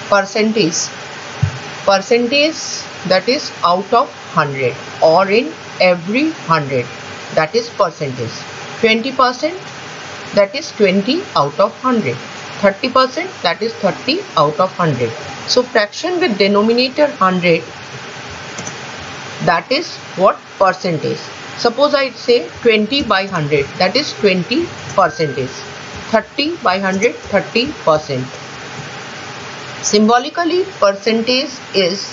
Percentage that is out of 100 or in every 100, that is percentage. 20% that is 20 out of 100. 30% that is 30 out of 100. So fraction with denominator 100, that is what percentage. Suppose I say 20 by 100, that is 20 percentage. 30 by 100, 30%. Symbolically, percentage is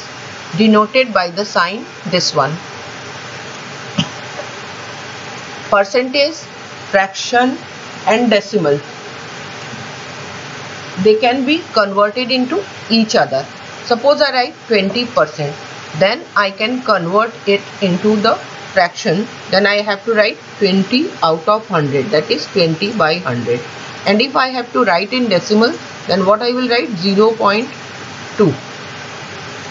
denoted by the sign this one. Percentage, fraction and decimal, they can be converted into each other. Suppose I write 20%, then I can convert it into the fraction. Then I have to write 20 out of 100, that is 20 by 100. And if I have to write in decimal, then what I will write? 0.2.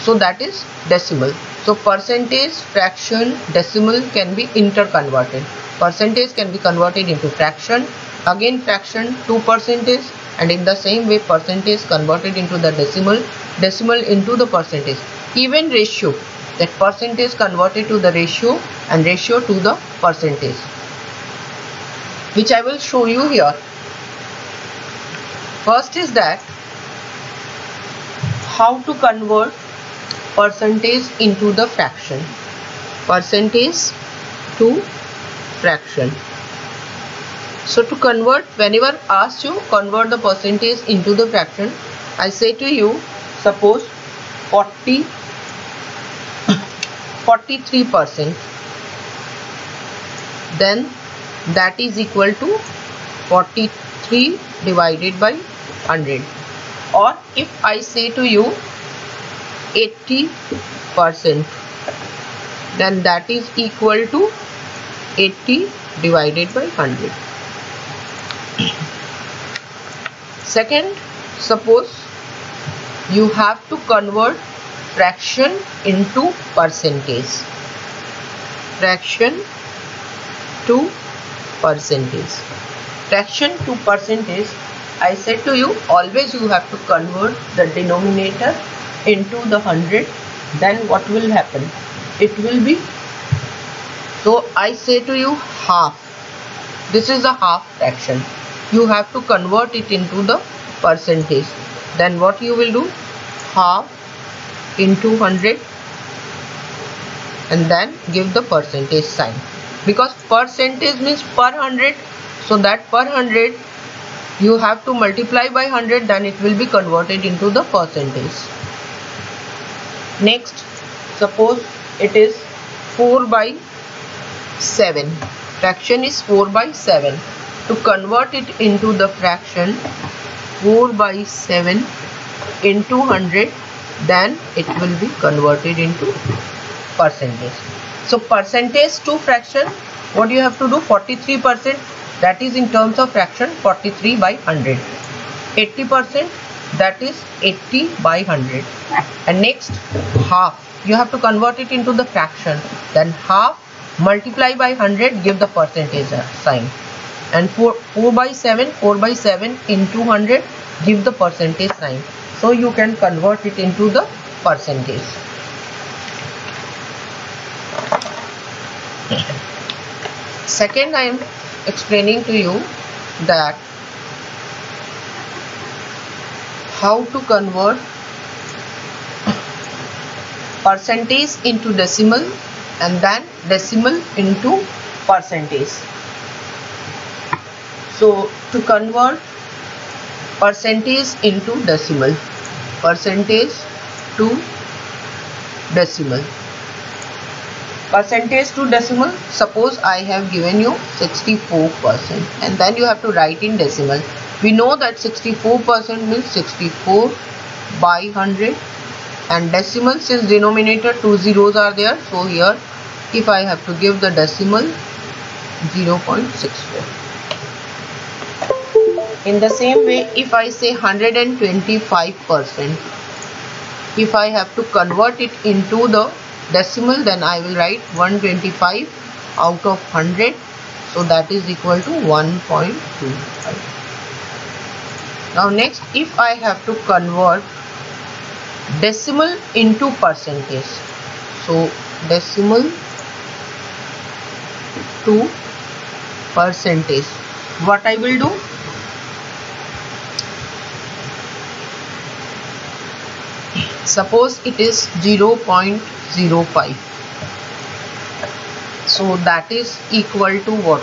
So that is decimal. So percentage, fraction, decimal can be interconverted. Percentage can be converted into fraction, again fraction to percentage, and in the same way percentage converted into the decimal, decimal into the percentage. Even ratio, that percentage converted to the ratio and ratio to the percentage, which I will show you here. First is that how to convert percentage into the fraction. Percentage to fraction. So to convert, whenever asked you convert the percentage into the fraction, I say to you, suppose 43%, then that is equal to 43 divided by 100. Or if I say to you 80%, then that is equal to 80 divided by 100. Second, suppose you have to convert fraction into percentage. Fraction to percentage. Fraction to percentage, I said to you, always you have to convert the denominator into the 100. Then what will happen? It will be, so I say to you half. This is a half fraction. You have to convert it into the percentage. Then what you will do? Half into 100 and then give the percentage sign. Because percentage means per 100. So that per 100 you have to multiply by 100, then it will be converted into the percentage. Next, suppose it is 4 by 7. Fraction is 4 by 7. To convert it into the fraction, 4 by 7 into 100, then it will be converted into percentage. So percentage to fraction, what you have to do? 43%, that is in terms of fraction 43 by 100. 80%, that is 80 by 100. And next, half, you have to convert it into the fraction. Then half multiply by 100, give the percentage sign. And 4 by 7 into 100, give the percentage sign. So you can convert it into the percentage. Second, I am explaining to you that how to convert percentage into decimal and then decimal into percentage. So to convert percentage into decimal, percentage to decimal. Percentage to decimal, suppose I have given you 64% and then you have to write in decimal. We know that 64% means 64 by 100, and decimal, since denominator 2 zeros are there, so here if I have to give the decimal, 0.64. In the same way, if I say 125%, if I have to convert it into the decimal, then I will write 125 out of 100, so that is equal to 1.25. Now next, if I have to convert decimal into percentage, so decimal to percentage, what I will do? Suppose it is 0.05, so that is equal to what?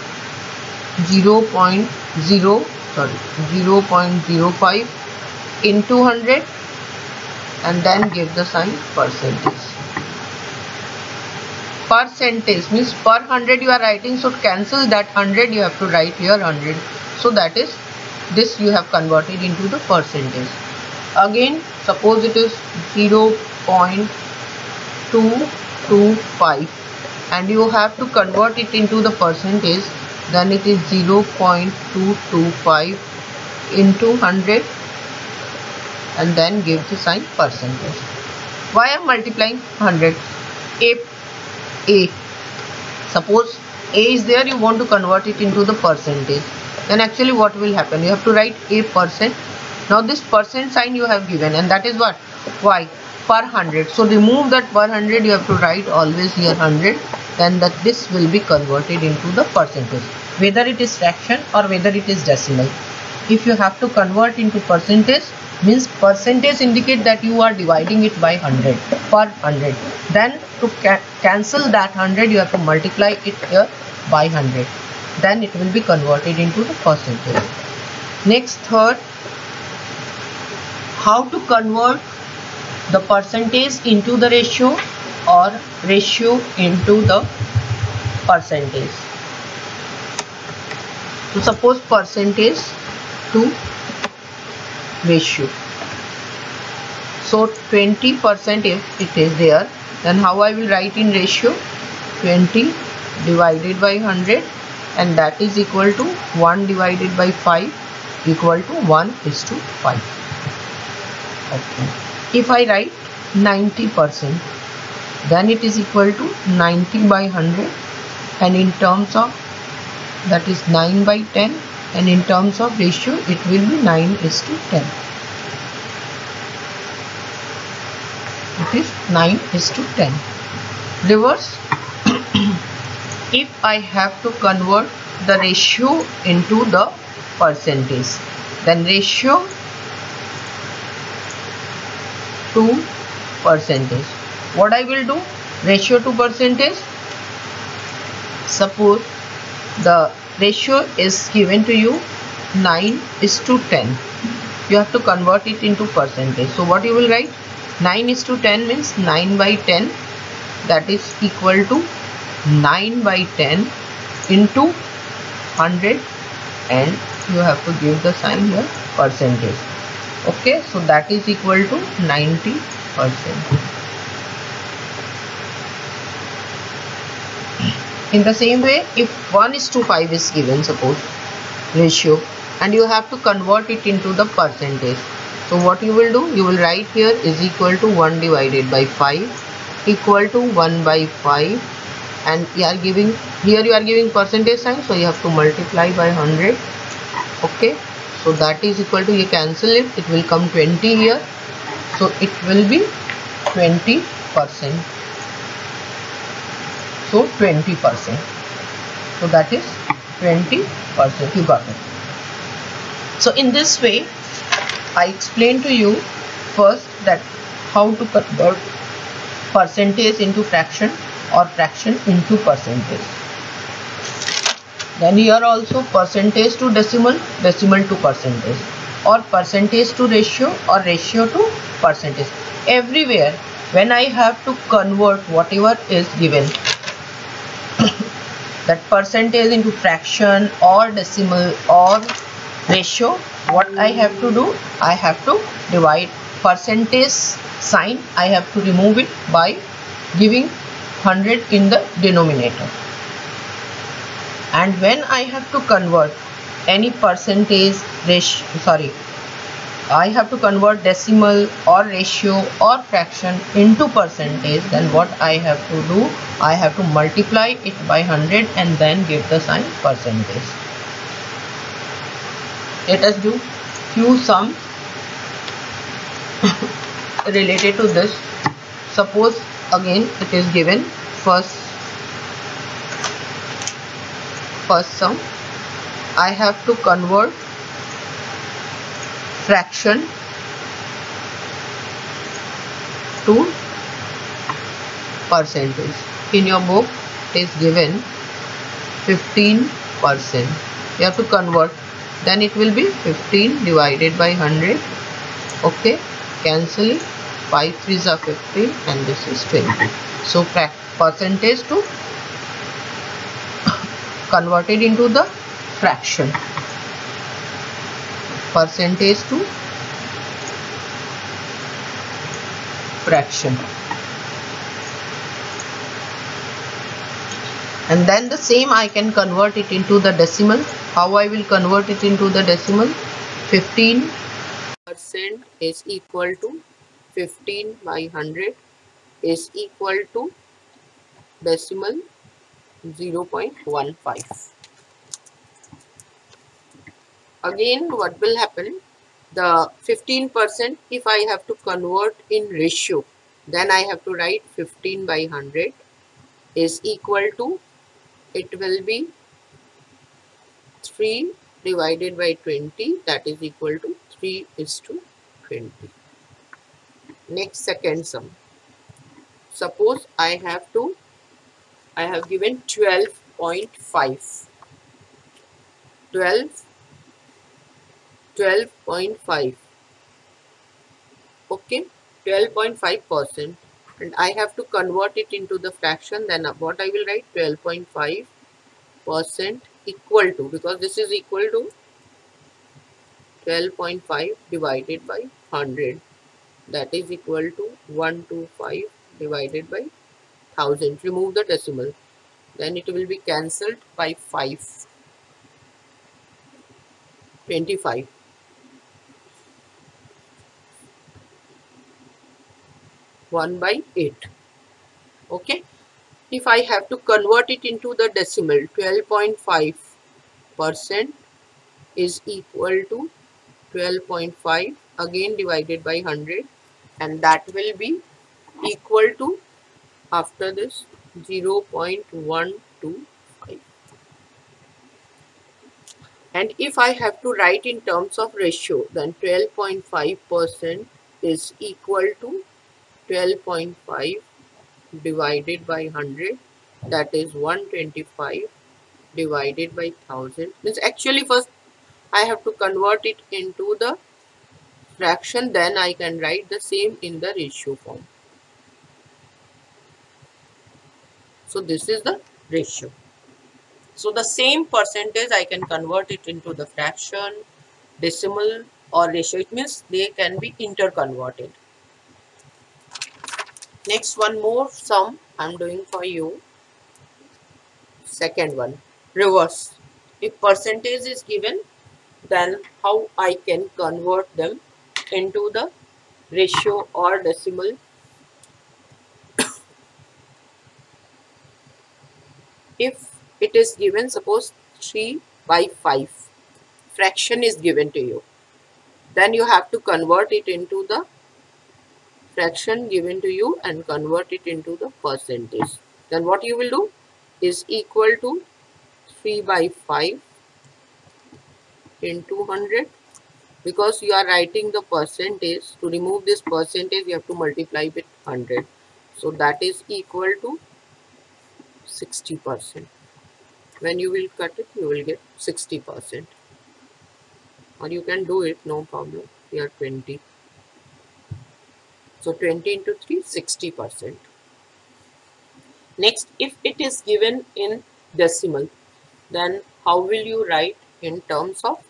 0.05 into 100 and then give the sign percentage. Percentage means per 100 you are writing, so to cancel that 100 you have to write here 100. So that is, this you have converted into the percentage. Again, suppose it is 0.225 and you have to convert it into the percentage, then it is 0.225 into 100 and then give the sign percentage. Why I am multiplying 100? A. Suppose A is there, you want to convert it into the percentage. Then actually what will happen? You have to write a percent. Now this percent sign you have given, and that is what? Why? Per 100. So remove that per 100, you have to write always here 100. Then that this will be converted into the percentage. Whether it is fraction or whether it is decimal. If you have to convert into percentage, means percentage indicate that you are dividing it by 100, per 100. Then to cancel that 100, you have to multiply it here by 100. Then it will be converted into the percentage. Next, third, how to convert the percentage into the ratio or ratio into the percentage. So suppose percentage to ratio. So 20% if it is there, then how I will write in ratio? 20 divided by 100, and that is equal to 1 divided by 5 equal to 1:5. Okay. If I write 90%, then it is equal to 90 by 100, and in terms of that is 9 by 10, and in terms of ratio it will be 9:10. It is 9:10. Reverse. If I have to convert the ratio into the percentage, then ratio to percentage, what I will do? Ratio to percentage, suppose the ratio is given to you 9:10. You have to convert it into percentage. So what you will write? 9:10 means 9 by 10, that is equal to 9 by 10 into 100, and you have to give the sign here percentage. Okay, so that is equal to 90%. In the same way, if 1:5 is given, suppose ratio, and you have to convert it into the percentage. So what you will do? You will write here is equal to 1 divided by 5 equal to 1 by 5, and you are giving here, you are giving percentage sign, so you have to multiply by 100. Okay, so that is equal to, you cancel it, it will come 20 here, so it will be 20%. So 20%. So that is 20%. You got it. So in this way, I explained to you first that how to convert percentage into fraction or fraction into percentage. Then here also percentage to decimal, decimal to percentage, or percentage to ratio or ratio to percentage. Everywhere when I have to convert whatever is given, that percentage into fraction or decimal or ratio, what I have to do? I have to divide percentage sign, I have to remove it by giving 100 in the denominator. And when I have to convert any percentage ratio, I have to convert decimal or ratio or fraction into percentage, then what I have to do? I have to multiply it by 100 and then give the sign percentage. Let us do. few sums related to this. Suppose again it is given first sum. I have to convert fraction to percentage. In your book it is given 15%. You have to convert, then it will be 15 divided by 100. Okay, cancel it. 5 3s are 15 and this is 20. So percentage to converted into the fraction. Percentage to fraction. And then the same I can convert it into the decimal. How I will convert it into the decimal? 15% is equal to 15 by 100 is equal to decimal 0.15. Again, what will happen? The 15%, if I have to convert in ratio, then I have to write 15 by 100 is equal to, it will be 3 divided by 20, that is equal to 3:20. Next, second sum. Suppose I have given 12.5. 12.5. Okay, 12.5%, and I have to convert it into the fraction. Then what I will write? 12.5% equal to, because this is equal to 12.5 divided by 100, that is equal to 125 divided by 1000. Remove the decimal, then it will be cancelled by 5. 25. 1 by 8. Okay, if I have to convert it into the decimal, 12.5% is equal to 12.5 again divided by 100, and that will be equal to, after this, 0.125. And if I have to write in terms of ratio, then 12.5% is equal to 12.5 divided by 100, that is 125 divided by 1000. Means actually first I have to convert it into the fraction, then I can write the same in the ratio form. So this is the ratio. So the same percentage I can convert it into the fraction, decimal or ratio. It means they can be interconverted. Next, one more sum I'm doing for you. Second one, reverse. If percentage is given, then how I can convert them into the ratio or decimal. If it is given, suppose 3 by 5, fraction is given to you, then you have to convert it into the fraction given to you and convert it into the percentage. Then what you will do is equal to 3 by 5 into 100, because you are writing the percentage. To remove this percentage you have to multiply with 100, so that is equal to 60%. When you will cut it, you will get 60%, or you can do it, no problem. Here 20, so 20 into 3, 60%. Next, if it is given in decimal, then how will you write in terms of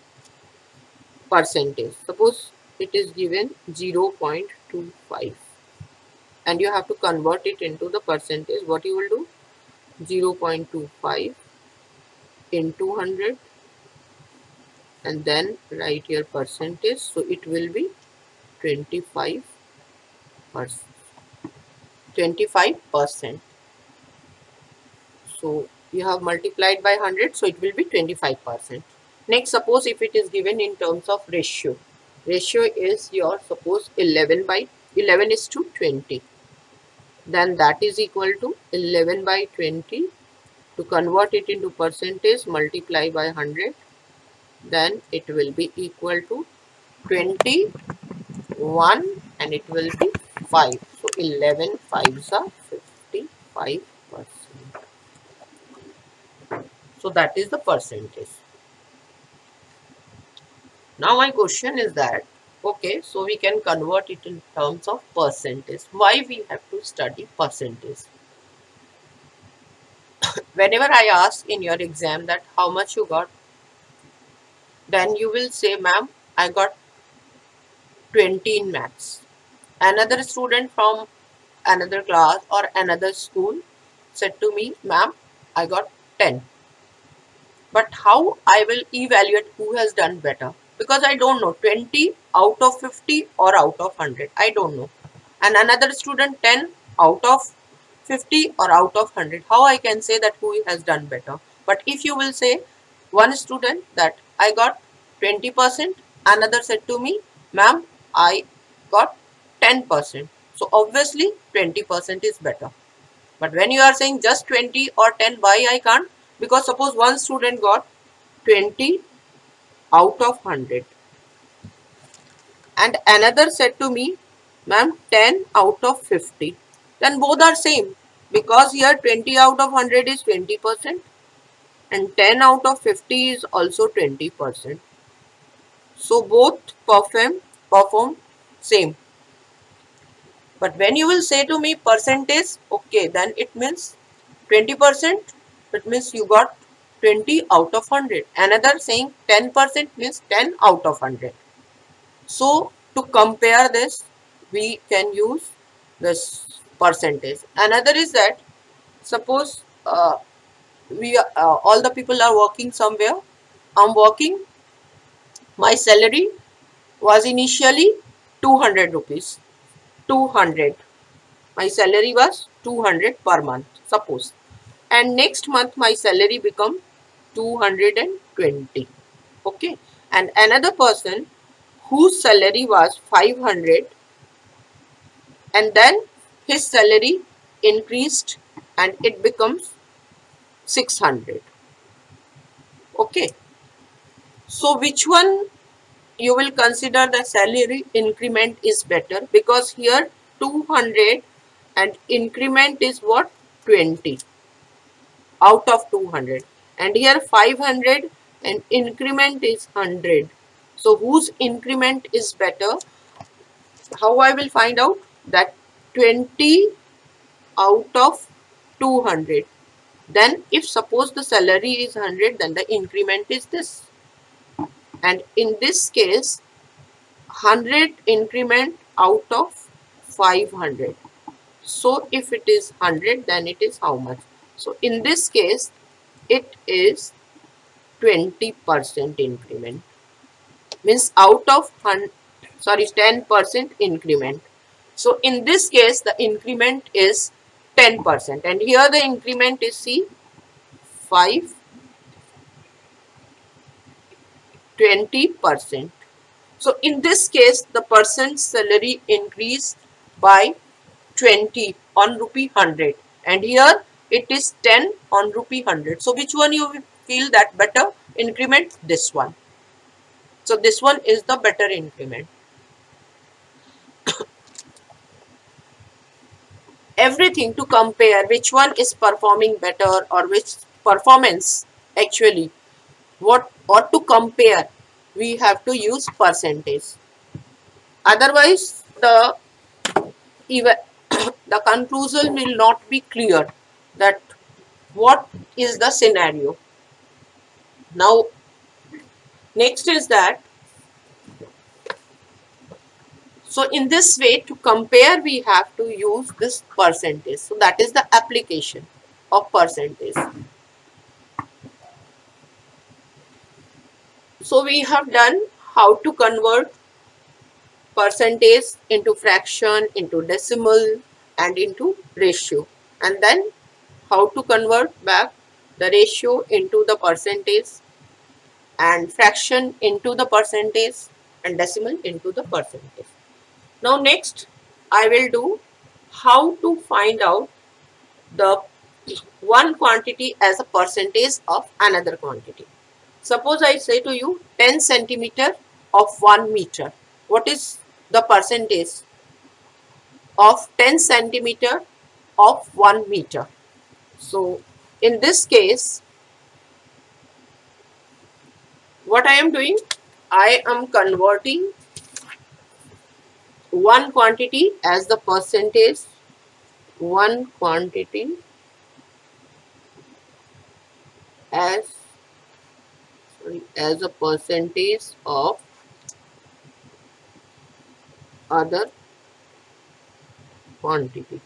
percentage? Suppose it is given 0.25 and you have to convert it into the percentage. What you will do? 0.25 into 100 and then write your percentage. So it will be 25%. 25%. So you have multiplied by 100, so it will be 25%. Next, suppose if it is given in terms of ratio, ratio is your, suppose 11 by 11 is to 20, then that is equal to 11 by 20. To convert it into percentage, multiply by 100, then it will be equal to 21 and it will be 5. So 11 5s are 55%. So that is the percentage. Now my question is that, okay, so we can convert it in terms of percentage. Why we have to study percentage? Whenever I ask in your exam that how much you got, then you will say, ma'am, I got 20 in maths. Another student from another class or another school said to me, ma'am, I got 10. But how I will evaluate who has done better? Because I don't know 20 out of 50 or out of 100. I don't know. And another student 10 out of 50 or out of 100. How I can say that who has done better? But if you will say one student that I got 20%, another said to me, ma'am, I got 10%. So obviously 20% is better. But when you are saying just 20 or 10, why I can't? Because suppose one student got 20 out of 100 and another said to me, ma'am, 10 out of 50. Then both are same, because here 20 out of 100 is 20% and 10 out of 50 is also 20%. So both perform same. But when you will say to me percentage, okay, then it means 20%, it means you got 20 out of 100. Another saying 10% means 10 out of 100. So to compare this, we can use this percentage. Another is that, suppose we all the people are working somewhere. I'm working. My salary was initially 200 rupees. 200. My salary was 200 per month, suppose. And next month my salary become 220. Okay. And another person whose salary was 500 and then his salary increased and it becomes 600. Okay. So which one you will consider the salary increment is better? Because here 200 and increment is what? 20 out of 200, and here 500 and increment is 100. So whose increment is better? How I will find out? That 20 out of 200. Then if suppose the salary is 100, then the increment is this. And in this case, 100 increment out of 500. So if it is 100, then it is how much? So in this case, it is 20% increment. Means out of 10% increment. So in this case, the increment is 10%. And here the increment is, see, 5, 20%. So in this case, the person's salary increased by 20 on rupee 100. And here it is 10 on rupee 100. So which one you feel that better increment? This one. So this one is the better increment. Everything to compare which one is performing better or which performance actually, what or to compare, we have to use percentage. Otherwise the the conclusion will not be clear that what is the scenario. Now next is that, so in this way to compare we have to use this percentage. So that is the application of percentage. So we have done how to convert percentage into fraction, into decimal and into ratio, and then how to convert back the ratio into the percentage and fraction into the percentage, and decimal into the percentage. Now next I will do how to find out the one quantity as a percentage of another quantity. Suppose I say to you 10 centimeter of 1 meter. What is the percentage of 10 centimeter of 1 meter? So in this case, what I am doing, I am converting one quantity as the percentage, one quantity as a percentage of other quantity.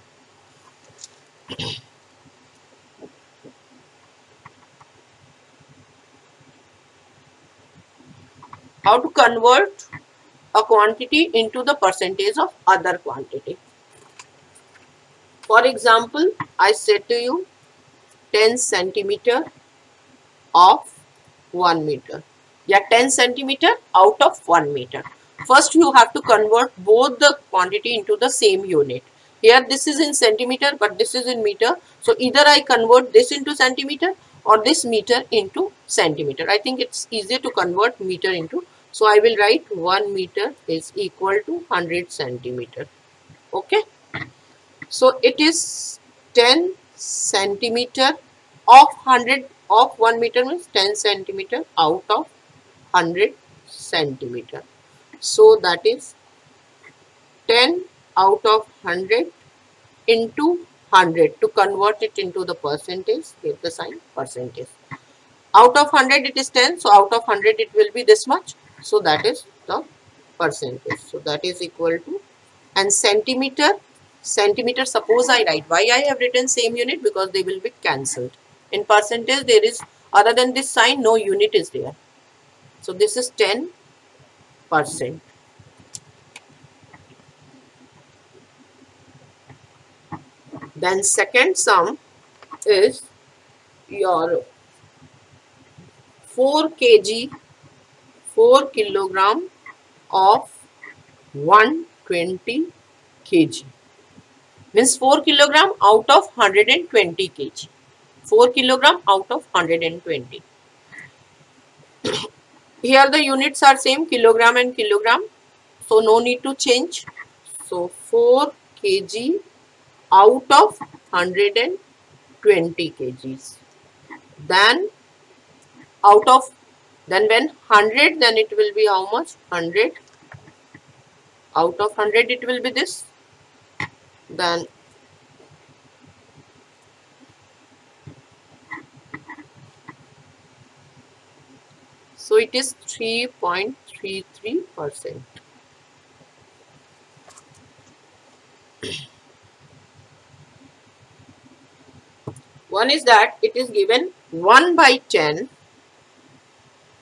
How to convert a quantity into the percentage of other quantity? For example, I said to you 10 centimeter of 1 meter. Yeah, 10 centimeter out of 1 meter. First, you have to convert both the quantity into the same unit. Here, this is in centimeter, but this is in meter. So, either I convert this into centimeter or this meter into centimeter. I think it's easier to convert meter into. So, I will write 1 meter is equal to 100 centimeter. Okay. So, it is 10 centimeter of 100 of 1 meter means 10 centimeter out of 100 centimeter. So that is 10 out of 100 into 100. To convert it into the percentage, give the sign percentage. Out of 100 it is 10, so out of 100 it will be this much. So that is the percentage. So that is equal to, and centimeter, suppose I write, why I have written same unit? Because they will be cancelled. In percentage there is, other than this sign, no unit is there. So this is 10%. Then second sum is your 4 kilogram of 120 kg. Means 4 kilogram out of 120 kg. 4 kilogram out of 120. Here the units are same, kilogram and kilogram. So no need to change. So 4 kg out of 120 kgs. Then out of, then when 100, then it will be how much? 100. Out of 100 it will be this. Then so it is 3.33%. One is that it is given 1 by 10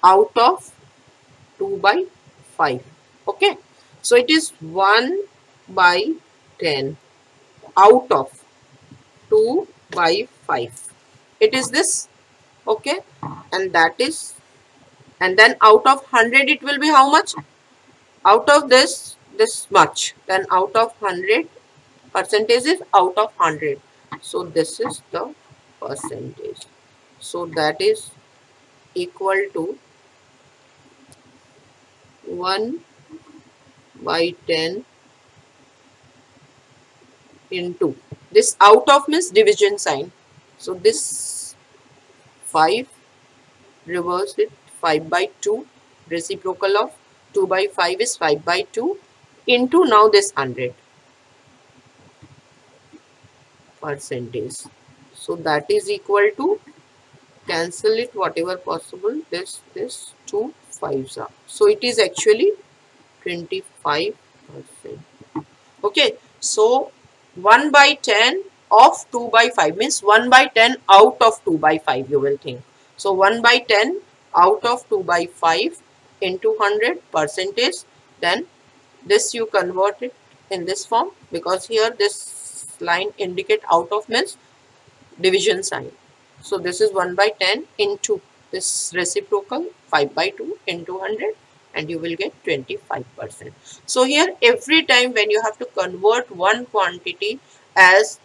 out of 2 by 5. Okay. So it is 1 by 10 out of 2 by 5. It is this. Okay. And that is, and then out of 100 it will be how much? Out of this much. Then out of 100, percentage is out of 100. So this is the percentage. So that is equal to 1 by 10 into this. Out of means division sign. So this 5, reverse it, 5 by 2, reciprocal of 2 by 5 is 5 by 2 into now this 100 percentage. So that is equal to, cancel it whatever possible, this 2 5s are. So it is actually 25%. Okay. So 1 by 10 of 2 by 5 means 1 by 10 out of 2 by 5 you will think. So 1 by 10 out of 2 by 5 into 100 percentage. Then this you convert it in this form, because here this line indicate out of means division sign. So this is 1 by 10 into this reciprocal 5 by 2 into 100. and you will get 25%. So here every time when you have to convert one quantity as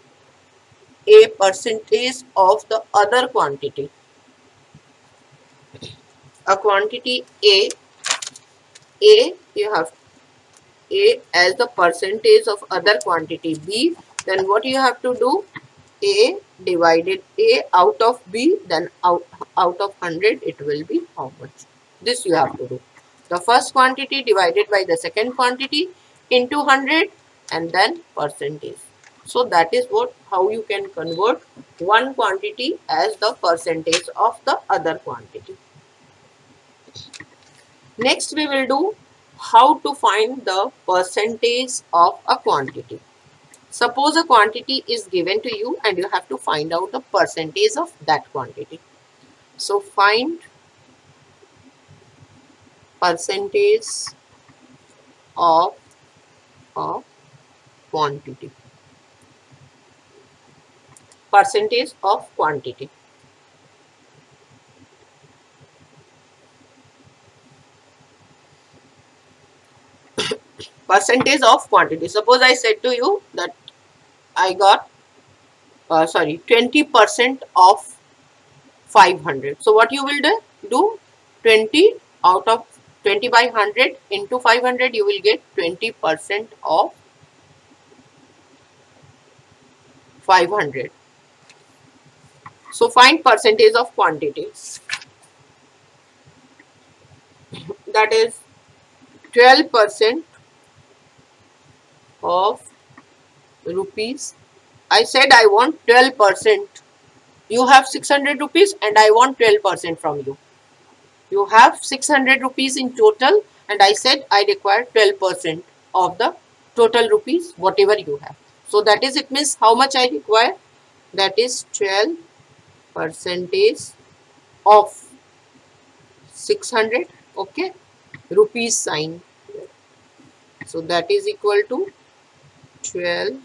a percentage of the other quantity, a quantity A you have A as the percentage of other quantity B, then what you have to do, A divided A out of B, then out of 100 it will be how much? This you have to do. The first quantity divided by the second quantity into 100 and then percentage. So that is how you can convert one quantity as the percentage of the other quantity. Next we will do how to find the percentage of a quantity. Suppose a quantity is given to you and you have to find out the percentage of that quantity. So find percentage of a quantity. Percentage of quantity. Percentage of quantity. Suppose I said to you that I got 20% of 500. So what you will do 20 out of 20 by 100 into 500, you will get 20% of 500. So find percentage of quantity. That is 12% of rupees. I said I want 12%. You have 600 rupees and I want 12% from you. You have 600 rupees in total and I said I require 12% of the total rupees whatever you have. So that is, it means how much I require? That is 12% of 600, okay, rupees sign. So that is equal to 12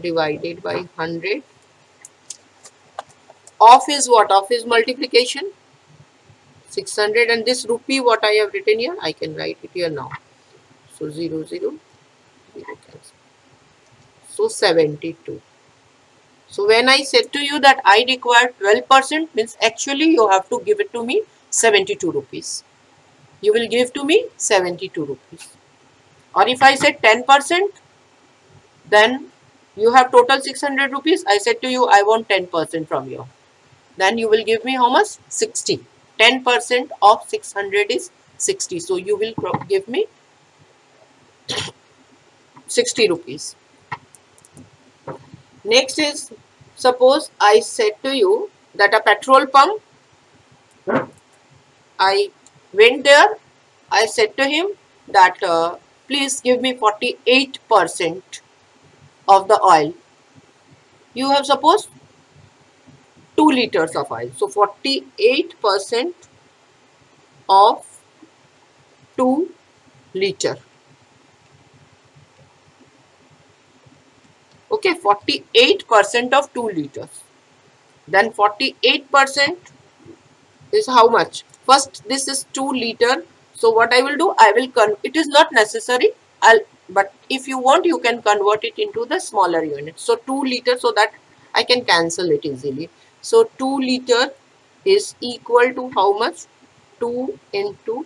divided by 100. Of is what? Of is multiplication. 600 and this rupee what I have written here, I can write it here now. So 0, 0, 0 cancel. So 72. So when I said to you that I require 12%, means actually you have to give it to me 72 rupees. You will give to me 72 rupees. Or if I said 10%, then you have total 600 rupees. I said to you I want 10% from you. Then you will give me how much? 60. 10% of 600 is 60. So you will give me 60 rupees. Next is, suppose I said to you that a petrol pump, I went there, I said to him that please give me 48% of the oil. You have suppose 2 liters of oil. So 48% of 2 liter. Okay, 48% of 2 liters. Then 48% is how much? First, this is 2 liter. So what I will do, I will it is not necessary. But if you want, you can convert it into the smaller unit. So 2 liter, so that I can cancel it easily. So 2 liter is equal to how much? 2 into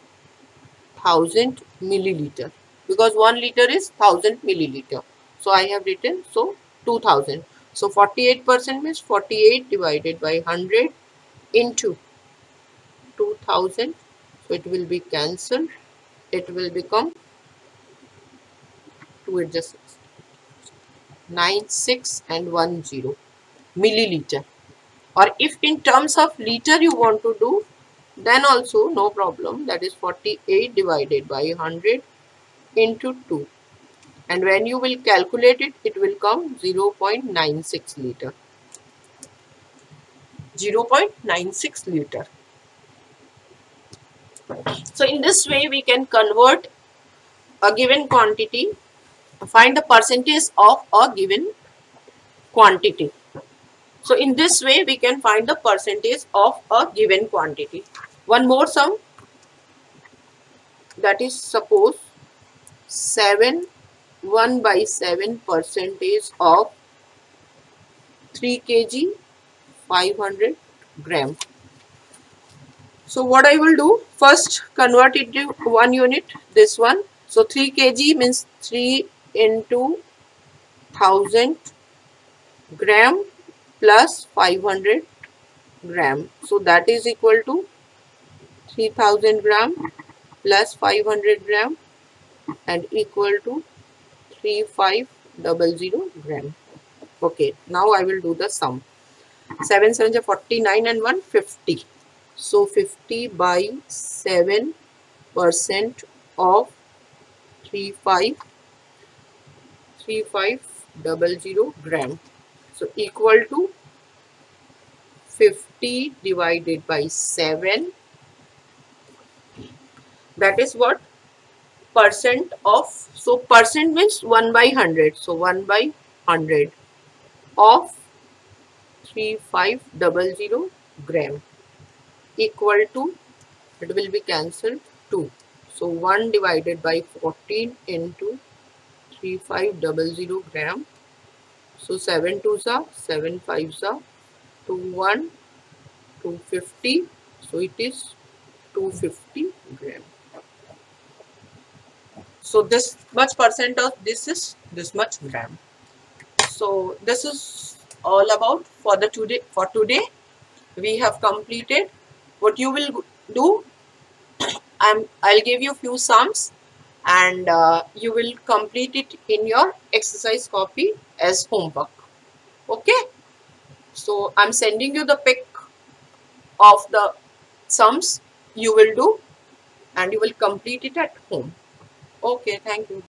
1000 milliliter. Because 1 liter is 1000 milliliter. So I have written, so 2000. So 48% means 48 divided by 100 into 2000. So it will be cancelled. It will become 96 and 10 milliliter. Or if in terms of liter you want to do, then also no problem. That is 48 divided by 100 into 2. And when you will calculate it, it will come 0.96 liter. 0.96 liter. So in this way we can convert a given quantity, find the percentage of a given quantity. So in this way we can find the percentage of a given quantity. One more sum. that is, suppose 1 by 7 percentage of 3 kg 500 gram. So what I will do, first convert it to 1 unit, this one. So 3 kg means 3 into 1000 gram plus 500 gram. So that is equal to 3000 gram plus 500 gram and equal to 3500 gram. Okay, now I will do the sum. 7 7 49 and 1 50. So 50 by 7% of 3500 gram. So equal to 50 divided by 7. That is what? Percent of, so percent means 1 by 100. So 1 by 100 of 3500 gram equal to, it will be cancelled, 2. So 1 divided by 14 into 3500 gram. So 7 2s are 7 5s are 21 250. So it is 250 gram. So this much percent of this is this much gram. So this is all about for the today. For today, we have completed. What you will do, I'll give you few sums, and you will complete it in your exercise copy as homework. Okay. So I'm sending you the pic of the sums you will do, and you will complete it at home. Okay. Thank you.